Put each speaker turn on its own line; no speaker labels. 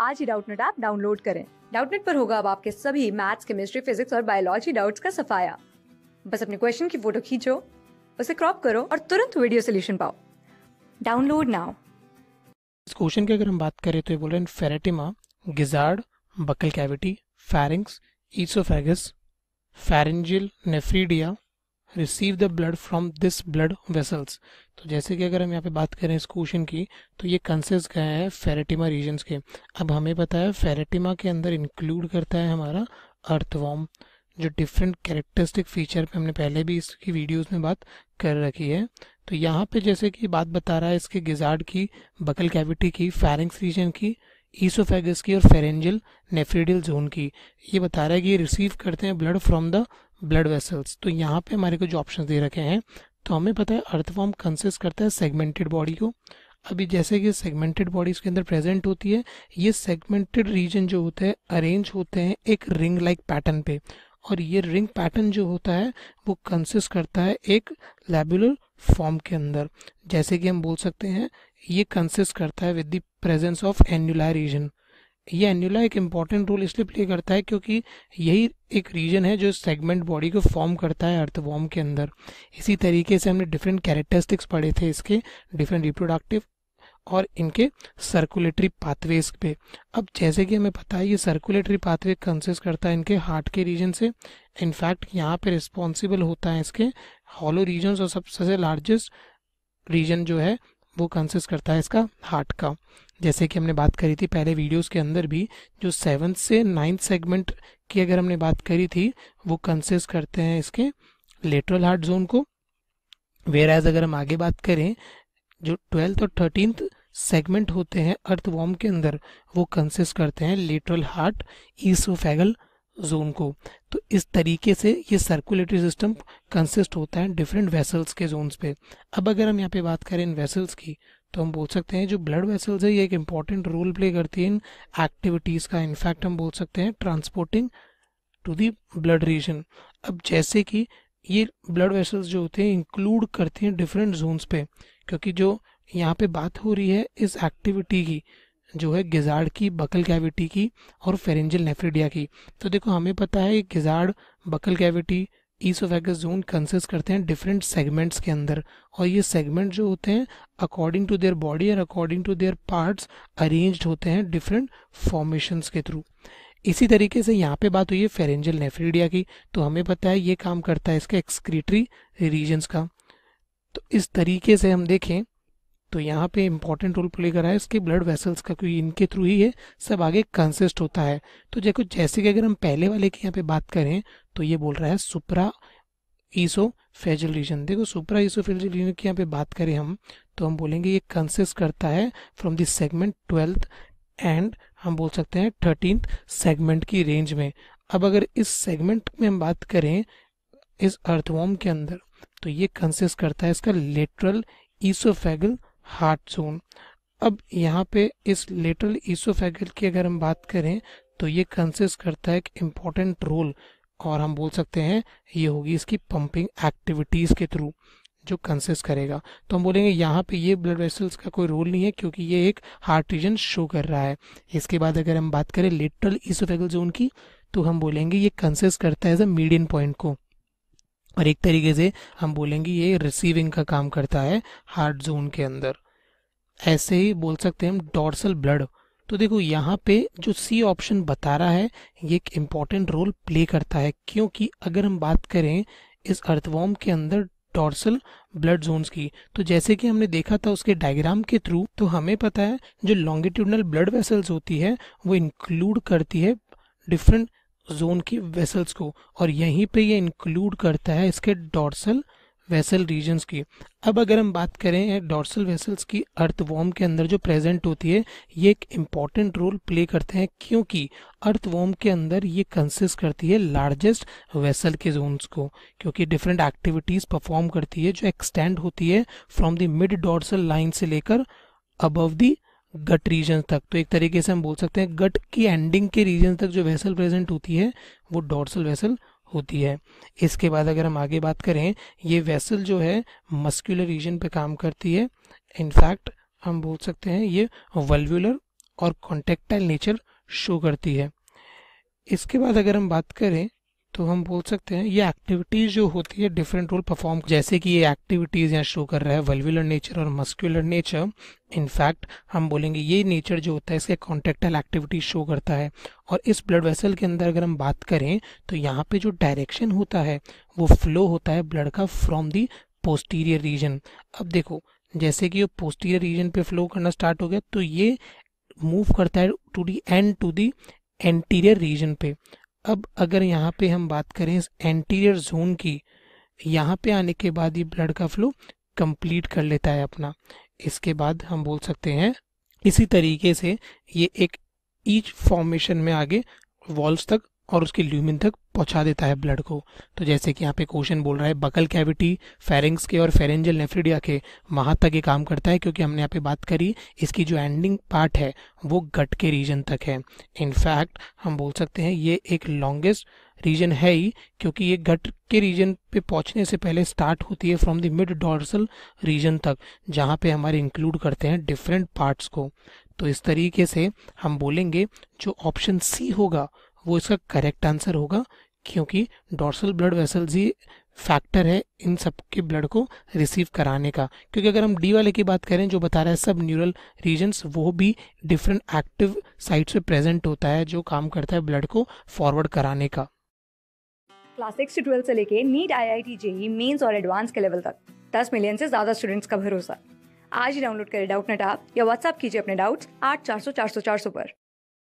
आज ही Doubtnut app download करें। Doubtnut पर होगा अब आपके सभी मैथ्स, केमिस्ट्री, फिजिक्स और बायोलॉजी डाउट्स का सफाया। बस अपने क्वेश्चन की फोटो खींचो, उसे क्रॉप करो और तुरंत वीडियो सोल्यूशन पाओ। Download now.
इस क्वेश्चन की अगर हम बात करें तो ये बोल रहे हैं Pheretima, gizzard, buccal cavity, pharynx, oesophagus, pharyngeal nephridia receive the blood from this blood vessels. तो जैसे कि अगर हम यहाँ पे बात करें इस क्वेश्चन की तो ये कंसिस्ट गए हैं फेरेटिमा रीजन्स के। अब हमें पता है फेरेटिमा के अंदर इंक्लूड करता है हमारा अर्थवॉर्म, जो डिफरेंट कैरेक्टरिस्टिक फीचर पे हमने पहले भी इसकी वीडियोस में बात कर रखी है। तो यहाँ पे जैसे कि बात बता रहा है इसके गिजार्ड की, बकल कैविटी की, फैरिंक्स रीजन की, ईसोफेगस की और फेरेंजियल नेफ्रीडियल जोन की। ये बता रहा है कि ये रिसीव करते हैं blood from the blood vessels. तो यहाँ पे हमारे को जो ऑप्शन दे रखे हैं, तो हमें पता है अर्थवॉर्म कंसिस्ट करता है सेगमेंटेड बॉडी को। अभी जैसे कि सेगमेंटेड बॉडी इसके अंदर प्रेजेंट होती है, ये सेगमेंटेड रीजन जो होते हैं अरेंज होते हैं एक रिंग लाइक पैटर्न पे, और ये रिंग पैटर्न जो होता है वो कंसिस्ट करता है एक लैबुलर फॉर्म के अंदर। जैसे कि हम बोल सकते हैं ये कंसिस्ट करता है with the presence of annular region. ये एन्युला एक इम्पॉर्टेंट रोल इसलिए प्ले करता है क्योंकि यही एक रीजन है जो सेगमेंट बॉडी को फॉर्म करता है अर्थवॉर्म के अंदर। इसी तरीके से हमने डिफरेंट कैरेक्टरिस्टिक्स पढ़े थे इसके, डिफरेंट रिप्रोडक्टिव और इनके सर्कुलेटरी पाथवेज पे। अब जैसे कि हमें पता है ये सर्कुलेटरी पाथवे कंसिस्ट करता है इनके हार्ट के रीजन से। इनफैक्ट यहाँ पे रिस्पॉन्सिबल होता है इसके हॉलो रीजन, और सबसे लार्जेस्ट रीजन जो है वो कंसिस्ट करता है इसका हार्ट का। जैसे कि हमने बात करी थी पहले वीडियोस के अंदर भी, जो 7th से 9th सेगमेंट की अगर हमने बात करी थी वो कंसिस्ट करते हैं इसके लेटरल हार्ट जोन को। वेयर एज अगर हम आगे बात करें जो 12th और 13th सेगमेंट होते हैं अर्थवॉर्म के अंदर वो कंसिस्ट करते हैं लेटरल हार्ट ईसोफेगल जोन को। तो इस तरीके से ये सर्कुलेटरी सिस्टम कंसिस्ट होता है डिफरेंट वेसल्स के जोन्स पे। अब अगर हम यहाँ पे बात करें इन वेसल्स की तो हम बोल सकते हैं जो ब्लड वेसल्स है ये एक इंपॉर्टेंट रोल प्ले करती है इन एक्टिविटीज़ का। इनफैक्ट हम बोल सकते हैं transporting to the blood region. अब जैसे कि ये ब्लड वेसल्स जो होते हैं इंक्लूड करते हैं डिफरेंट जोन्स पे, क्योंकि जो यहाँ पे बात हो रही है इस एक्टिविटी की जो है गिजार्ड की, बकल कैविटी की और फेरेंजियल नेफ्रीडिया की। तो देखो हमें पता है gizzard, buccal cavity, oesophagus zone consist करते हैं डिफरेंट सेगमेंट्स के अंदर, और ये सेगमेंट जो होते हैं अकॉर्डिंग टू देयर बॉडी और according to their parts arranged होते हैं डिफरेंट फॉर्मेशंस के थ्रू। इसी तरीके से यहाँ पे बात हुई है फेरेंजियल नेफ्रीडिया की, तो हमें पता है ये काम करता है इसके एक्सक्रीटरी रीजन्स का। तो इस तरीके से हम देखें तो यहाँ पे इंपॉर्टेंट रोल प्ले कर रहा है इसके ब्लड वेसल्स का, क्योंकि इनके थ्रू ही ये सब आगे कंसिस्ट होता है। तो देखो जैसे कि अगर हम पहले वाले की यहाँ पे बात करें तो ये बोल रहा है सुप्रा ईसोफेजियल रीजन। देखो सुप्रा ईसोफेजियल रीजन की यहाँ पे बात करें हम तो हम बोलेंगे ये कंसिस्ट करता है from this segment 12th and हम बोल सकते हैं 13th सेगमेंट की रेंज में। अब अगर इस सेगमेंट में हम बात करें इस अर्थवॉर्म के अंदर तो ये कंसिस्ट करता है इसका लेटरल ईसोफेगल हार्ट जोन। अब यहाँ पे इस लेटरल ईसोफेगल की अगर हम बात करें तो ये कंसिस्ट करता है एक इम्पॉर्टेंट रोल, और हम बोल सकते हैं ये होगी इसकी पंपिंग एक्टिविटीज़ के थ्रू जो कंसिस्ट करेगा। तो हम बोलेंगे यहाँ पे ये ब्लड वेसल्स का कोई रोल नहीं है क्योंकि ये एक हार्ट रीजन शो कर रहा है। इसके बाद अगर हम बात करें लेटरल ईसोफेगल जोन की तो हम बोलेंगे ये कंसिस्ट करता है एज अ मीडियन पॉइंट को, और एक तरीके से हम बोलेंगे ये रिसीविंग का काम करता है हार्ट जोन के अंदर। ऐसे ही बोल सकते हैं हम डॉर्सल ब्लड। तो देखो यहाँ पे जो सी ऑप्शन बता रहा है ये एक इम्पॉर्टेंट रोल प्ले करता है, क्योंकि अगर हम बात करें इस अर्थवॉर्म के अंदर डॉर्सल ब्लड जोन्स की, तो जैसे कि हमने देखा था उसके डायग्राम के थ्रू, तो हमें पता है जो लॉन्गिट्यूडनल ब्लड वेसल्स होती है वो इंक्लूड करती है डिफरेंट जोन की वेसल्स को, और यहीं पे ये इंक्लूड करता है इसके डॉर्सल वेसल रीजन्स की। अब अगर हम बात करें डॉर्सल वेसल्स की अर्थवॉर्म के अंदर जो प्रेजेंट होती है ये एक इम्पॉर्टेंट रोल प्ले करते हैं, क्योंकि अर्थवॉर्म के अंदर ये कंसिस्ट करती है लार्जेस्ट वेसल के जोन्स को, क्योंकि डिफरेंट एक्टिविटीज परफॉर्म करती है जो एक्सटेंड होती है from the mid dorsal line से लेकर अबव द गट रीजन तक। तो एक तरीके से हम बोल सकते हैं गट की एंडिंग के रीजन तक जो वेसल प्रेजेंट होती है वो डॉर्सल वेसल होती है। इसके बाद अगर हम आगे बात करें ये वेसल जो है मस्कुलर रीजन पे काम करती है। इनफैक्ट हम बोल सकते हैं ये वल्वुलर और कॉन्टेक्टाइल नेचर शो करती है। इसके बाद अगर हम बात करें तो हम बोल सकते हैं ये एक्टिविटीज जो होती है डिफरेंट रोल परफॉर्म, जैसे कि ये एक्टिविटीज यहाँ शो कर रहा है वल्वुलर नेचर और मस्कुलर नेचर। इनफैक्ट हम बोलेंगे ये नेचर जो होता है इसके कॉन्टेक्टाइल एक्टिविटी शो करता है। और इस ब्लड वेसल के अंदर अगर हम बात करें तो यहाँ पे जो डायरेक्शन होता है वो फ्लो होता है ब्लड का फ्रॉम दी पोस्टीरियर रीजन। अब देखो जैसे कि ये पोस्टीरियर रीजन पे फ्लो करना स्टार्ट हो गया तो ये मूव करता है to the end to the anterior region पे। अब अगर यहाँ पे हम बात करें इस एंटीरियर जोन की, यहाँ पे आने के बाद ये ब्लड का फ्लो कंप्लीट कर लेता है अपना। इसके बाद हम बोल सकते हैं इसी तरीके से ये एक ईच फॉर्मेशन में आगे वॉल्स तक और उसके ल्यूमिन तक पहुंचा देता है ब्लड को। तो जैसे कि यहाँ पे क्वेश्चन बोल रहा है बकल कैविटी फेरिंग्स के और फेरेंजियल नेफ्रिडिया के वहां तक ये काम करता है, क्योंकि हमने यहाँ पे बात करी इसकी जो एंडिंग पार्ट है वो गट के रीजन तक है। इनफैक्ट हम बोल सकते हैं ये एक लॉन्गेस्ट रीजन है ही, क्योंकि ये गट के रीजन पे पहुंचने से पहले स्टार्ट होती है from the mid dorsal region तक, जहाँ पे हमारे इंक्लूड करते हैं डिफरेंट पार्ट्स को। तो इस तरीके से हम बोलेंगे जो ऑप्शन सी होगा वो इसका करेक्ट आंसर होगा, क्योंकि डॉर्सल ब्लड वेसल्स ही फैक्टर है इन सब के ब्लड को रिसीव कराने का। क्योंकि अगर हम डी वाले की बात करें जो बता रहा है सब न्यूरल रीजन्स, वो भी डिफरेंट एक्टिव साइट्स पे प्रेजेंट होता है जो काम करता है ब्लड को फॉरवर्ड कराने का।
क्लास 6 से 12 से लेके नीट, IIT, जेईई मेंस और एडवांस के लेवल तक 10 मिलियन से ज्यादा स्टूडेंट्स का भरोसा। आज ही डाउनलोड करें डाउटनेट ऐप या व्हाट्सएप कीजिए अपने डाउट्स 8400 400 400 पर।